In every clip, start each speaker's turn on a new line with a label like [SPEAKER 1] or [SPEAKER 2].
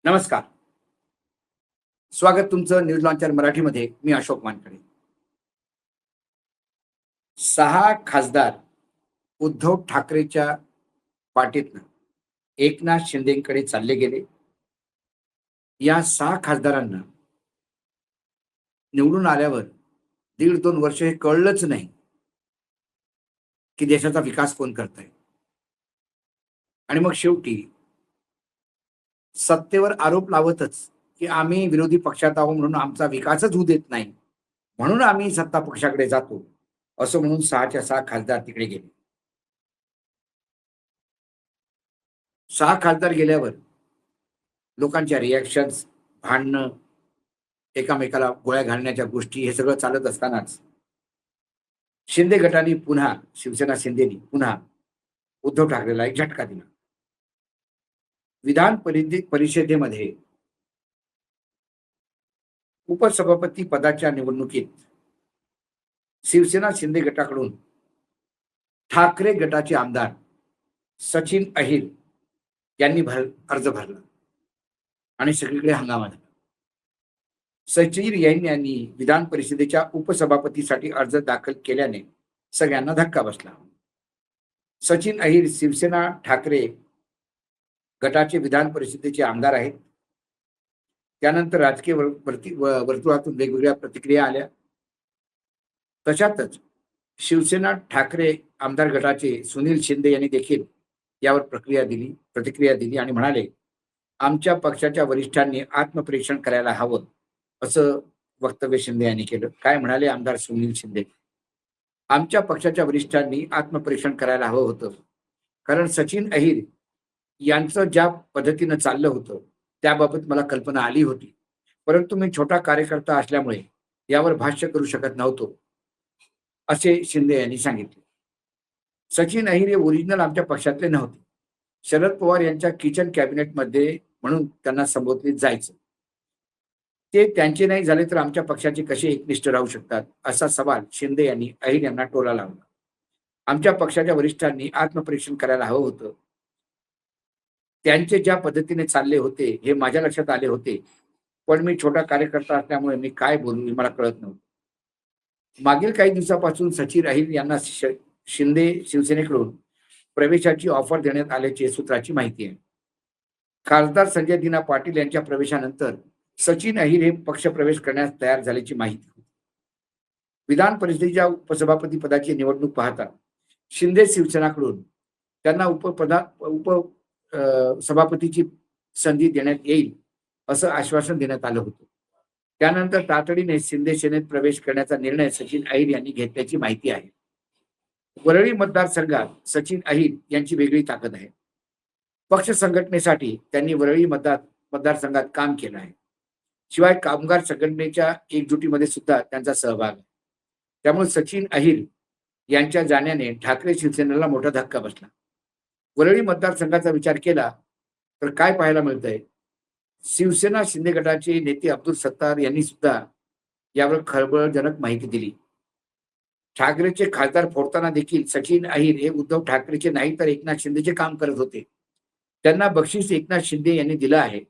[SPEAKER 1] नमस्कार. स्वागत तुमचं न्यूज लॉन्चर मराठीमध्ये. मी अशोक मानकडे. 6 खासदार उद्धव ठाकरेच्या पाठीतनं एकनाथ शिंदेकडे चालले गेले. या 6 खासदारांना निवडून आल्यावर 1.5-2 वर्ष हे कळलंच नाही, की देशाचा विकास कोण करतंय. आणि मग शेवटी सत्तेवर आरोप लावतच, की आम्ही विरोधी पक्षात आहोत म्हणून आमचा विकासच होऊ देत नाही. म्हणून आम्ही सत्ता पक्षाकडे जातो. असं म्हणून 6च्या 6 खासदार तिकडे गेले. 6 खासदार गेल्यावर लोकांच्या रिएक्शन्स, भांडणं, एकामेकाला गोळ्या घालण्याच्या गोष्टी हे सगळं चालत असतानाच शिंदे गटाने पुन्हा शिवसेना शिंदेनी पुन्हा उद्धव ठाकरेला एक झटका दिला. विधान परिषदेमध्ये उपसभापती पदाच्या निवडणुकीत शिवसेना शिंदे गटाकडून ठाकरे गटाचे आमदार सचिन अहिर यांनी अर्ज भरला आणि सगळीकडे हंगामा झाला. सचिन यांनी विधान परिषदेच्या उपसभापतीसाठी अर्ज दाखल केल्याने सगळ्यांना धक्का बसला. सचिन अहिर शिवसेना ठाकरे गटाचे विधान परिषदेचे आमदार आहेत. त्यानंतर राजकीय वर्तुळातून वेगवेगळ्या प्रतिक्रिया आल्या. तशातच शिवसेना ठाकरे आमदार गटाचे सुनील शिंदे यांनी देखील यावर प्रतिक्रिया दिली आणि म्हणाले, आमच्या पक्षाच्या वरिष्ठांनी आत्मपरीक्षण करायला हवं, असं वक्तव्य शिंदे यांनी केलं. काय म्हणाले आमदार सुनील शिंदे? आमच्या पक्षाच्या वरिष्ठांनी आत्मपरीक्षण करायला हवं होतं, कारण सचिन अहिर यांचं ज्या पद्धतीनं चाललं होतं त्याबाबत मला कल्पना आली होती, परंतु मी छोटा कार्यकर्ता असल्यामुळे यावर भाष्य करू शकत नव्हतो, असे शिंदे यांनी सांगितले. सचिन अहिर हे ओरिजिनल आमच्या पक्षातले नव्हते. शरद पवार यांच्या किचन कॅबिनेटमध्ये म्हणून त्यांना संबोधित जायचं. ते त्यांचे नाही झाले तर आमच्या पक्षाचे कसे एकनिष्ठ राहू शकतात, असा सवाल शिंदे यांनी अहिर यांना टोला लावला. आमच्या पक्षाच्या वरिष्ठांनी आत्मपरीक्षण करायला हवं होतं. त्यांचे ज्या पद्धतीने चालले होते हे माझ्या लक्षात आले होते, पण मी छोटा कार्यकर्ता असल्यामुळे मी काय बोलू हे मला कळत नव्हतं. मागील काही दिवसापासून सचिन अहिर यांना शिंदे शिवसेनेकडून प्रवेशाची ऑफर देण्यात आल्याची सूत्राची माहिती आहे. खासदार संजय दिना पाटील यांच्या प्रवेशानंतर सचिन अहिर हे पक्ष प्रवेश करण्यास तयार झाल्याची माहिती होती. विधान परिषदेच्या उपसभापती पदाची निवडणूक पाहता शिंदे शिवसेनाकडून त्यांना सभापतीची संधी देण्यात येईल असं आश्वासन देण्यात आलं होतं. त्यानंतर तातडीने शिंदे सेनेत प्रवेश करण्याचा निर्णय सचिन अहिर यांनी घेतल्याची माहिती आहे. वरळी मतदारसंघात सचिन अहिर यांची वेगळी ताकद आहे. पक्ष संघटनेसाठी त्यांनी वरळी मतदारसंघात काम केलं आहे. शिवाय कामगार संघटनेच्या एकजुटीमध्ये सुद्धा त्यांचा सहभाग आहे. त्यामुळे सचिन अहिर यांच्या जाण्याने ठाकरे शिवसेनेला मोठा धक्का बसला. वरळी मतदारसंघाचा विचार केला तर काय पाहायला मिळतंय, शिवसेना शिंदे गटाचे नेते अब्दुल सत्तार यांनी सुद्धा यावर खळबळजनक माहिती दिली. ठाकरेचे खासदार फोडताना देखील सचिन अहिर हे उद्धव ठाकरेचे नाही तर एकनाथ शिंदेचे काम करत होते. त्यांना बक्षीस एकनाथ शिंदे यांनी दिलं आहे,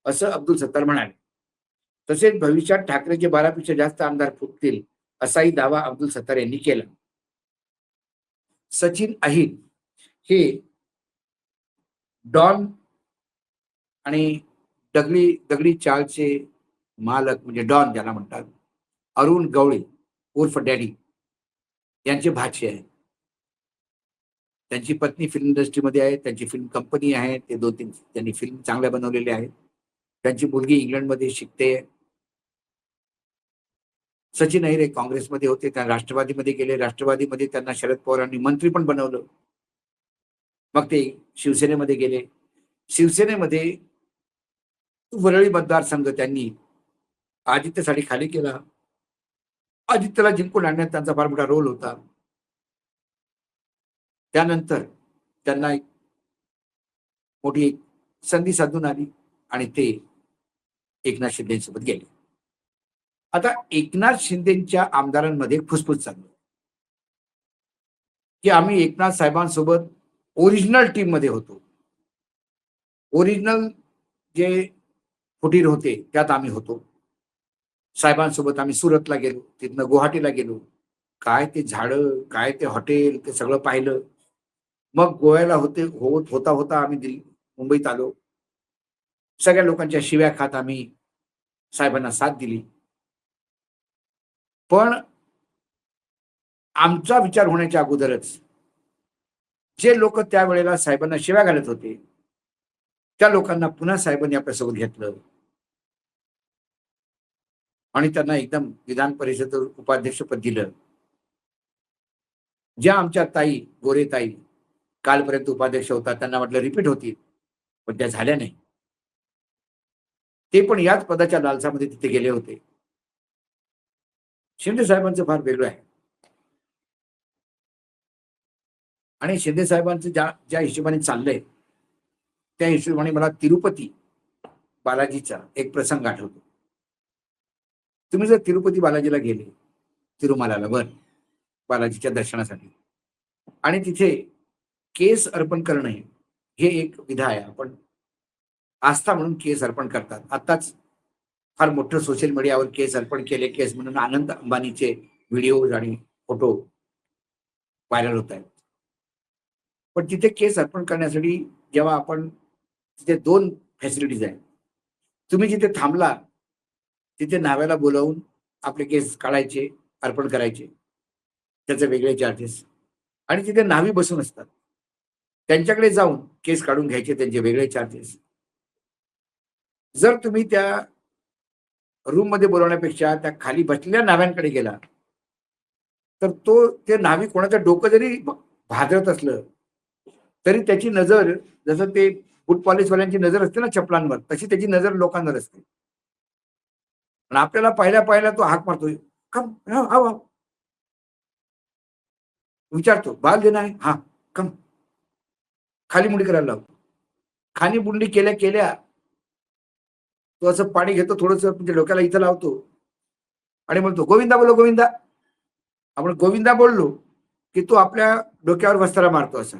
[SPEAKER 1] असं अब्दुल सत्तार म्हणाले. तसेच भविष्यात ठाकरेचे 12 पेक्षा जास्त आमदार फुटतील असाही दावा अब्दुल सत्तार यांनी केला. सचिन अहिर हे डॉन आणि दगडी चालचे मालक म्हणजे डॉन ज्याला म्हणतात, अरुण गवळी उर्फ डॅडी यांचे भाचे आहे. त्यांची पत्नी फिल्म इंडस्ट्रीमध्ये आहे, त्यांची फिल्म कंपनी आहे, ते 2-3 त्यांनी फिल्म चांगल्या बनवलेल्या आहेत. त्यांची मुलगी इंग्लंडमध्ये शिकते. सचिन अहिर हे काँग्रेसमध्ये होते, त्या राष्ट्रवादीमध्ये गेले. राष्ट्रवादीमध्ये त्यांना शरद पवारांनी मंत्री पण बनवलं. मग ते शिवसेनेमध्ये गेले. शिवसेनेमध्ये वरळी मतदारसंघ त्यांनी आदित्यसाठी खाली केला. आदित्यला जिंकून आणण्यात त्यांचा फार मोठा रोल होता. त्यानंतर त्यांना एक मोठी संधी साधून आली आणि ते एकनाथ शिंदेसोबत गेले. आता एकनाथ शिंदेच्या आमदारांमध्ये फुसफुस चालू आहे की आम्ही एकनाथ साहेबांसोबत ओरिजिनल टीम मध्ये होतो. ओरिजिनल जे फुटीर होते त्यात आम्ही होतो. साहेबांसोबत आम्ही सुरतला गेलो, तिथनं गुवाहाटीला गेलो. काय ते झाडं, काय ते हॉटेल, ते सगळं पाहिलं. मग गोव्याला होता होता आम्ही मुंबईत आलो. सगळ्या लोकांच्या शिव्या खात आम्ही साहेबांना साथ दिली. पण आमचा विचार होण्याच्या अगोदरच जे लोक त्यावेळेला साहेबांना शिव्या घालत होते, त्या लोकांना पुन्हा साहेबांनी आपल्यासोबत घेतलं आणि त्यांना एकदम विधान परिषद उपाध्यक्षपद दिलं. ज्या आमच्या ताई, गोरे ताई कालपर्यंत उपाध्यक्ष होता, त्यांना वाटलं रिपीट होतील, पण त्या झाल्या नाही. ते पण याच पदाच्या लालसामध्ये तिथे गेले होते. शिंदे साहेबांचं फार वेगळं आहे. आणि शिंदे साहेबांचं ज्या ज्या हिशोबाने चाललंय, त्या हिशोबाने मला तिरुपती बालाजीचा एक प्रसंग आठवतो. तुम्ही जर तिरुपती बालाजीला गेले, तिरुमलाला बालाजीच्या दर्शनासाठी, आणि तिथे केस अर्पण करणं हे एक विधा आहे. आपण आस्था म्हणून केस अर्पण करतात. आताच फार मोठं सोशल मीडियावर केस अर्पण केले, केस म्हणून अनंत अंबानीचे व्हिडिओज आणि फोटो व्हायरल होत आहेत. पण तिथे केस अर्पण करण्यासाठी जेव्हा आपण तिथे 2 फॅसिलिटीज आहेत. तुम्ही जिथे थांबला तिथे न्हाव्याला बोलावून आपले केस काढायचे, अर्पण करायचे, त्याचे वेगळे चार्जेस. आणि तिथे न्हावी बसून असतात, त्यांच्याकडे जाऊन केस काढून घ्यायचे, त्यांचे वेगळे चार्जेस. जर तुम्ही त्या रूम मध्ये बोलवण्यापेक्षा त्या खाली बसलेल्या न्हाव्यांकडे गेला, तर ते न्हावी कोणाचं डोकं जरी भाजत असलं तरी त्याची नजर, जसं ते फूट पॉलिशवाल्यांची नजर असते ना चपलांवर, तशी त्याची नजर लोकांवर असते. आणि आपल्याला पाहिल्या तो हाक मारतोय, कम विचारतो, बाल देना आहे, हा कम, खाली मुंडी करायला लावतो. खाली मुंडी केल्या केल्या तो असं पाणी घेतो, थोडस म्हणजे डोक्याला इथं लावतो आणि म्हणतो, गोविंदा बोलो गोविंदा. आपण गोविंदा बोललो की तो आपल्या डोक्यावर वस्त्रा मारतो, असा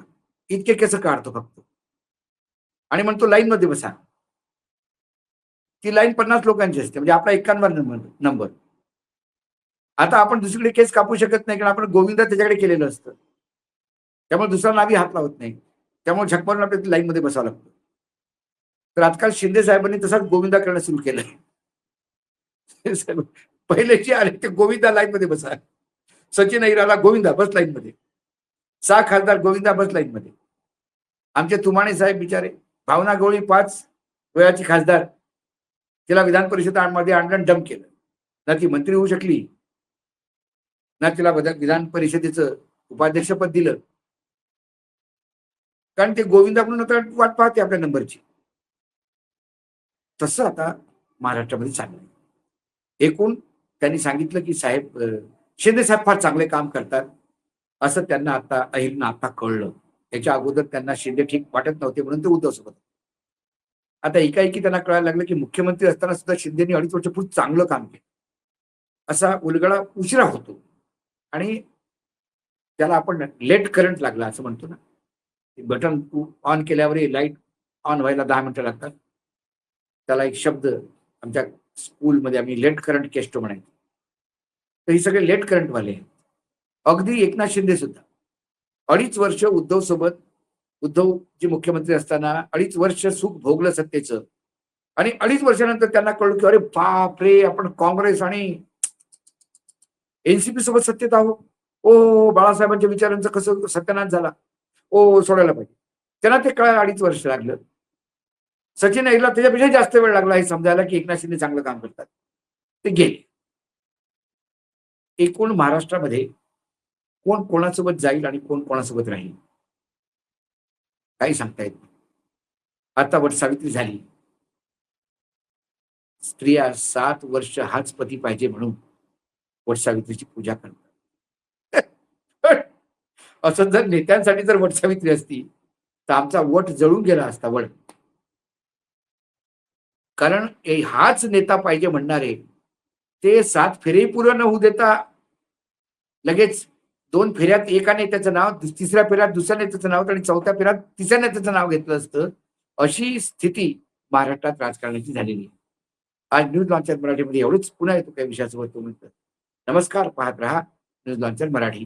[SPEAKER 1] इतके केस काढतो फक्त, आणि म्हणतो लाईन मध्ये बसा. ती लाईन 50 लोकांची असते, म्हणजे आपला 51 नंबर. आता आपण दुसरीकडे केस कापू शकत नाही, कारण आपण गोविंदा त्याच्याकडे केलेलं असतं. त्यामुळे दुसरा नावी हात लावत नाही, त्यामुळे झक मारून आपल्याला लाईन मध्ये बसावं लागतं. तर आजकाल शिंदे साहेबांनी तसाच गोविंदा करणं सुरू केलंय. पहिले जे आले ते गोविंदा लाईन मध्ये बसा, सचिन अहिराला गोविंदा बस लाईन मध्ये, 6 खासदार गोविंदा बस लाईन मध्ये. आमचे तुमाणे साहेब बिचारे, भावना गवळी 5 वयाची खासदार, तिला विधान परिषदेमध्ये आणलं, डम केलं. ना ती मंत्री होऊ शकली, ना तिला विधान परिषदेचं उपाध्यक्षपद दिलं, कारण ते गोविंदा म्हणून आता वाट पाहते आपल्या नंबरची. तसं आता महाराष्ट्रामध्ये चाललंय. एकूण त्यांनी सांगितलं की साहेब, शिंदे साहेब फार चांगले काम करतात, असं त्यांना आता अहिरनं आता कळलं. त्याच्या अगोदर त्यांना शिंदे ठीक वाटत नव्हते, म्हणून ते उद्धव सोबत. आता एकाएकी त्यांना कळायला लागलं की मुख्यमंत्री असताना सुद्धा शिंदेनी 2.5 वर्ष खूप चांगलं काम केलं. असा उलगडा उशिरा होतो आणि त्याला आपण लेट करंट लागला असं म्हणतो ना. बटन ऑन केल्यावर लाईट ऑन व्हायला 10 मिनिटं लागतात. त्याला एक शब्द आमच्या स्कूलमध्ये आम्ही लेट करंट केस्टो म्हणायचो. तर ही सगळे लेट करंट वाले. अगदी एकनाथ शिंदे सुद्धा 2.5 वर्ष उद्धव सोबत, उद्धव जे मुख्यमंत्री असताना 2.5 वर्ष सुख भोगलं सत्तेचं, आणि 2.5 वर्षानंतर त्यांना कळलं की अरे बाप रे, आपण काँग्रेस आणि एनसीपी सोबत सत्तेत आहोत. ओ, बाळासाहेबांच्या विचारांचं कसं सत्यानाश झाला, ओ सोडायला पाहिजे. त्यांना ते कळायला 2.5 वर्ष लागलं. सचिन अहिरला त्याच्यापेक्षा जास्त वेळ लागला हे समजायला की एकनाथ शिंदे चांगलं काम करतात. ते गेले. एकूण महाराष्ट्रामध्ये कोण कोणासोबत जाईल आणि कोण कोणासोबत राहील काही सांगता येत नाही. आता वटसावित्री झाली. स्त्रिया 7 वर्ष हाच पती पाहिजे म्हणून वटसावित्रीची पूजा करतात. असं जर नेत्यांसाठी जर वटसावित्री असती तर आमचा वट जळून गेला असता वड. कारण हाच नेता पाहिजे म्हणणारे ते 7 फेरे पूर्ण न होऊ देता लगेच 2 फेऱ्यात एका नेत्याचं नाव, तिसऱ्या फेऱ्यात दुसऱ्या नेत्याचं नाव आणि चौथ्या फेऱ्यात तिसऱ्या नेत्याचं नाव घेतलं असतं. अशी स्थिती महाराष्ट्रात राजकारणाची झालेली आहे. आज न्यूज लॉन्चर मराठीमध्ये एवढंच. पुन्हा येतो काही विषयासोबत. नमस्कार. पाहत रहा न्यूज लॉन्चर मराठी.